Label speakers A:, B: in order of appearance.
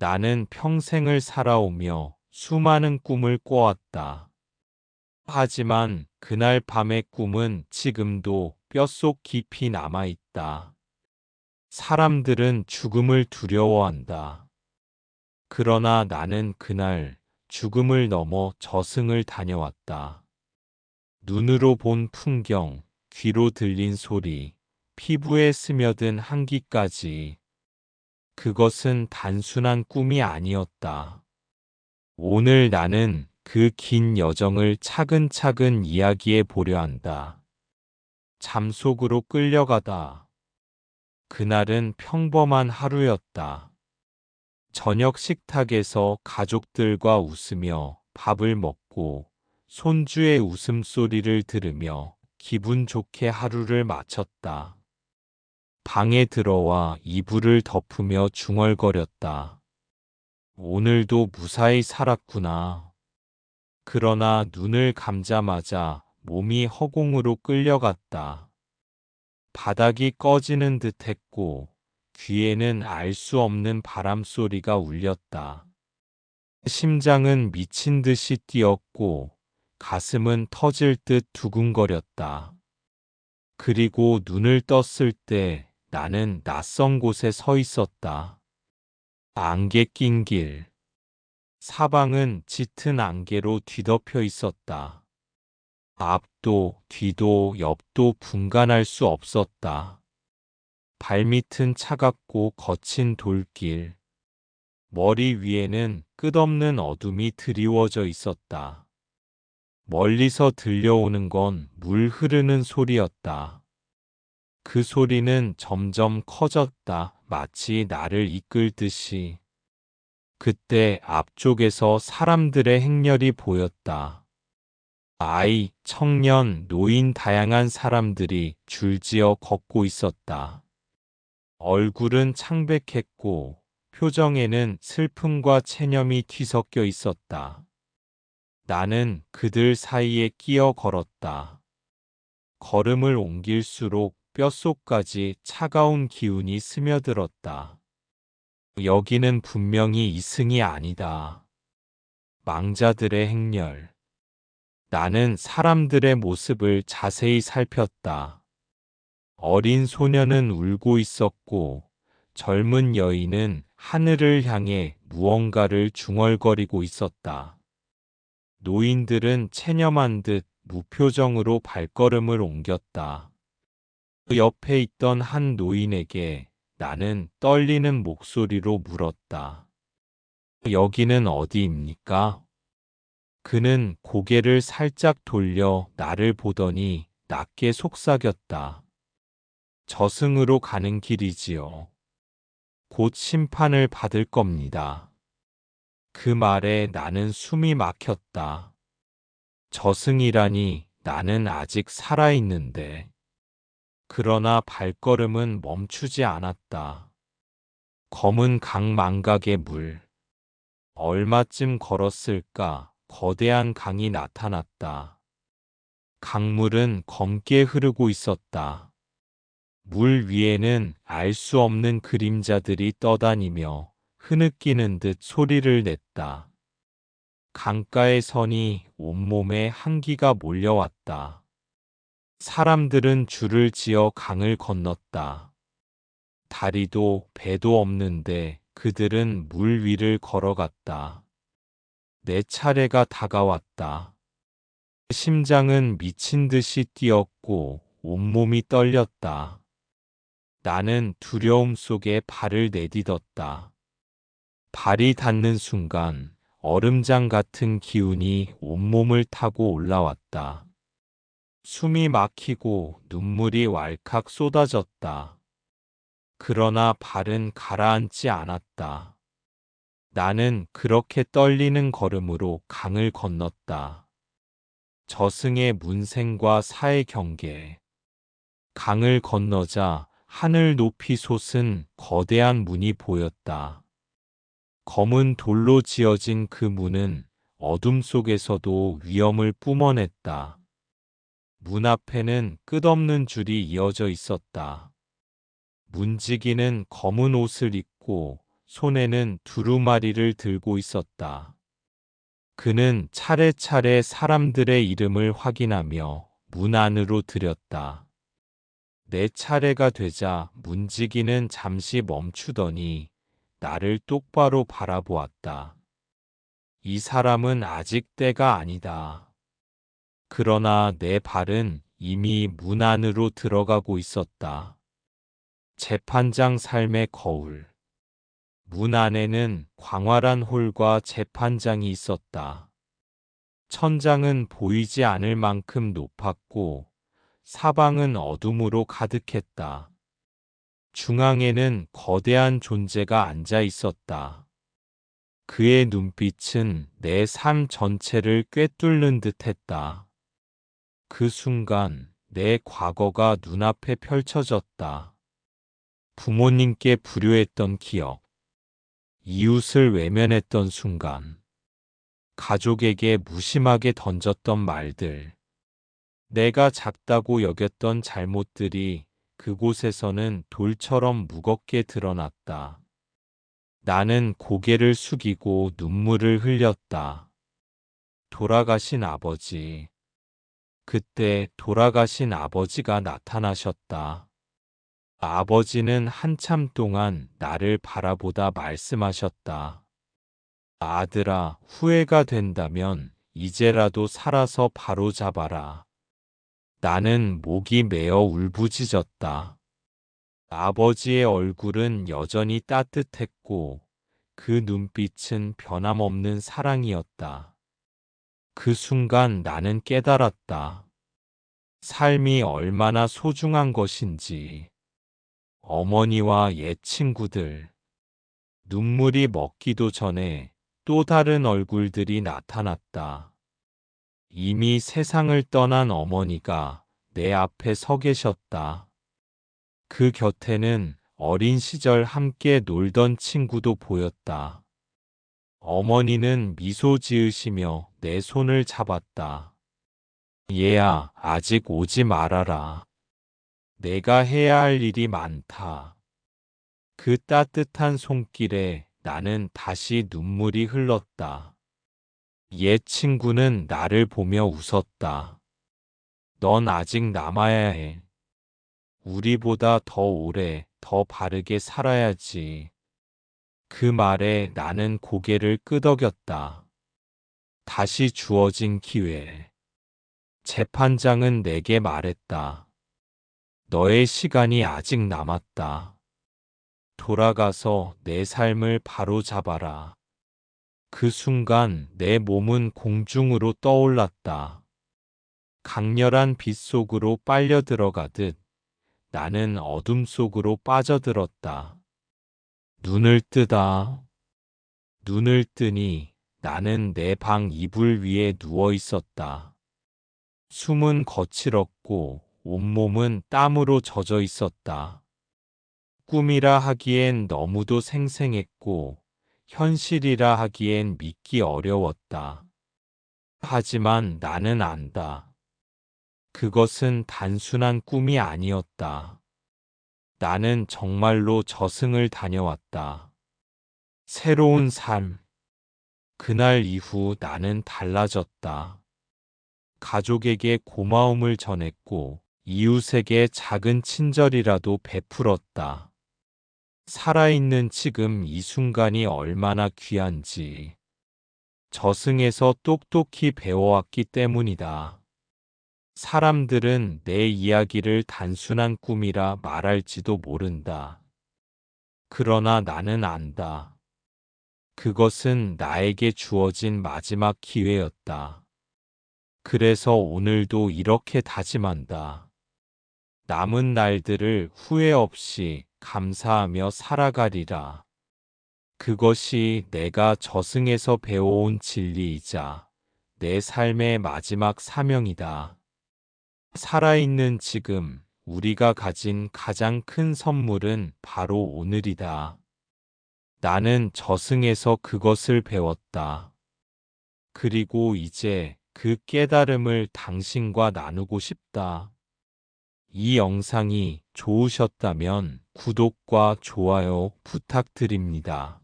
A: 나는 평생을 살아오며 수많은 꿈을 꿔왔다. 하지만 그날 밤의 꿈은 지금도 뼛속 깊이 남아있다. 사람들은 죽음을 두려워한다. 그러나 나는 그날 죽음을 넘어 저승을 다녀왔다. 눈으로 본 풍경, 귀로 들린 소리, 피부에 스며든 향기까지. 그것은 단순한 꿈이 아니었다. 오늘 나는 그 긴 여정을 차근차근 이야기해 보려 한다. 잠속으로 끌려가다. 그날은 평범한 하루였다. 저녁 식탁에서 가족들과 웃으며 밥을 먹고 손주의 웃음소리를 들으며 기분 좋게 하루를 마쳤다. 방에 들어와 이불을 덮으며 중얼거렸다. 오늘도 무사히 살았구나. 그러나 눈을 감자마자 몸이 허공으로 끌려갔다. 바닥이 꺼지는 듯 했고 귀에는 알 수 없는 바람 소리가 울렸다. 심장은 미친 듯이 뛰었고 가슴은 터질 듯 두근거렸다. 그리고 눈을 떴을 때 나는 낯선 곳에 서 있었다. 안개 낀 길. 사방은 짙은 안개로 뒤덮여 있었다. 앞도 뒤도 옆도 분간할 수 없었다. 발밑은 차갑고 거친 돌길. 머리 위에는 끝없는 어둠이 드리워져 있었다. 멀리서 들려오는 건 물 흐르는 소리였다. 그 소리는 점점 커졌다. 마치 나를 이끌듯이. 그때 앞쪽에서 사람들의 행렬이 보였다. 아이, 청년, 노인 다양한 사람들이 줄지어 걷고 있었다. 얼굴은 창백했고 표정에는 슬픔과 체념이 뒤섞여 있었다. 나는 그들 사이에 끼어 걸었다. 걸음을 옮길수록 뼛속까지 차가운 기운이 스며들었다. 여기는 분명히 이승이 아니다. 망자들의 행렬. 나는 사람들의 모습을 자세히 살폈다. 어린 소녀는 울고 있었고 젊은 여인은 하늘을 향해 무언가를 중얼거리고 있었다. 노인들은 체념한 듯 무표정으로 발걸음을 옮겼다. 그 옆에 있던 한 노인에게 나는 떨리는 목소리로 물었다. 여기는 어디입니까? 그는 고개를 살짝 돌려 나를 보더니 낮게 속삭였다. 저승으로 가는 길이지요. 곧 심판을 받을 겁니다. 그 말에 나는 숨이 막혔다. 저승이라니 나는 아직 살아있는데. 그러나 발걸음은 멈추지 않았다. 검은 강 망각의 물. 얼마쯤 걸었을까 거대한 강이 나타났다. 강물은 검게 흐르고 있었다. 물 위에는 알 수 없는 그림자들이 떠다니며 흐느끼는 듯 소리를 냈다. 강가의 선이 온몸에 한기가 몰려왔다. 사람들은 줄을 지어 강을 건넜다. 다리도 배도 없는데 그들은 물 위를 걸어갔다. 내 차례가 다가왔다. 심장은 미친 듯이 뛰었고 온몸이 떨렸다. 나는 두려움 속에 발을 내딛었다. 발이 닿는 순간 얼음장 같은 기운이 온몸을 타고 올라왔다. 숨이 막히고 눈물이 왈칵 쏟아졌다. 그러나 발은 가라앉지 않았다. 나는 그렇게 떨리는 걸음으로 강을 건넜다. 저승의 문생과 사의 경계. 강을 건너자 하늘 높이 솟은 거대한 문이 보였다. 검은 돌로 지어진 그 문은 어둠 속에서도 위엄을 뿜어냈다. 문 앞에는 끝없는 줄이 이어져 있었다. 문지기는 검은 옷을 입고 손에는 두루마리를 들고 있었다. 그는 차례차례 사람들의 이름을 확인하며 문 안으로 들였다. 내 차례가 되자 문지기는 잠시 멈추더니 나를 똑바로 바라보았다. 이 사람은 아직 때가 아니다. 그러나 내 발은 이미 문 안으로 들어가고 있었다. 재판장 삶의 거울. 문 안에는 광활한 홀과 재판장이 있었다. 천장은 보이지 않을 만큼 높았고 사방은 어둠으로 가득했다. 중앙에는 거대한 존재가 앉아 있었다. 그의 눈빛은 내 삶 전체를 꿰뚫는 듯했다. 그 순간 내 과거가 눈앞에 펼쳐졌다. 부모님께 불효했던 기억, 이웃을 외면했던 순간, 가족에게 무심하게 던졌던 말들, 내가 작다고 여겼던 잘못들이 그곳에서는 돌처럼 무겁게 드러났다. 나는 고개를 숙이고 눈물을 흘렸다. 돌아가신 아버지. 그때 돌아가신 아버지가 나타나셨다. 아버지는 한참 동안 나를 바라보다 말씀하셨다. 아들아, 후회가 된다면 이제라도 살아서 바로잡아라. 나는 목이 메어 울부짖었다. 아버지의 얼굴은 여전히 따뜻했고 그 눈빛은 변함없는 사랑이었다. 그 순간 나는 깨달았다. 삶이 얼마나 소중한 것인지. 어머니와 옛 친구들. 눈물이 먹기도 전에 또 다른 얼굴들이 나타났다. 이미 세상을 떠난 어머니가 내 앞에 서 계셨다. 그 곁에는 어린 시절 함께 놀던 친구도 보였다. 어머니는 미소 지으시며 내 손을 잡았다. 얘야, 아직 오지 말아라. 내가 해야 할 일이 많다. 그 따뜻한 손길에 나는 다시 눈물이 흘렀다. 옛 친구는 나를 보며 웃었다. 넌 아직 남아야 해. 우리보다 더 오래, 더 바르게 살아야지. 그 말에 나는 고개를 끄덕였다. 다시 주어진 기회. 재판장은 내게 말했다. 너의 시간이 아직 남았다. 돌아가서 내 삶을 바로잡아라. 그 순간 내 몸은 공중으로 떠올랐다. 강렬한 빛 속으로 빨려 들어가듯 나는 어둠 속으로 빠져들었다. 눈을 뜨다. 눈을 뜨니 나는 내 방 이불 위에 누워 있었다. 숨은 거칠었고 온몸은 땀으로 젖어 있었다. 꿈이라 하기엔 너무도 생생했고 현실이라 하기엔 믿기 어려웠다. 하지만 나는 안다. 그것은 단순한 꿈이 아니었다. 나는 정말로 저승을 다녀왔다. 새로운 삶. 그날 이후 나는 달라졌다. 가족에게 고마움을 전했고 이웃에게 작은 친절이라도 베풀었다. 살아있는 지금 이 순간이 얼마나 귀한지 저승에서 똑똑히 배워왔기 때문이다. 사람들은 내 이야기를 단순한 꿈이라 말할지도 모른다. 그러나 나는 안다. 그것은 나에게 주어진 마지막 기회였다. 그래서 오늘도 이렇게 다짐한다. 남은 날들을 후회 없이 감사하며 살아가리라. 그것이 내가 저승에서 배워온 진리이자 내 삶의 마지막 사명이다. 살아있는 지금 우리가 가진 가장 큰 선물은 바로 오늘이다. 나는 저승에서 그것을 배웠다. 그리고 이제 그 깨달음을 당신과 나누고 싶다. 이 영상이 좋으셨다면 구독과 좋아요 부탁드립니다.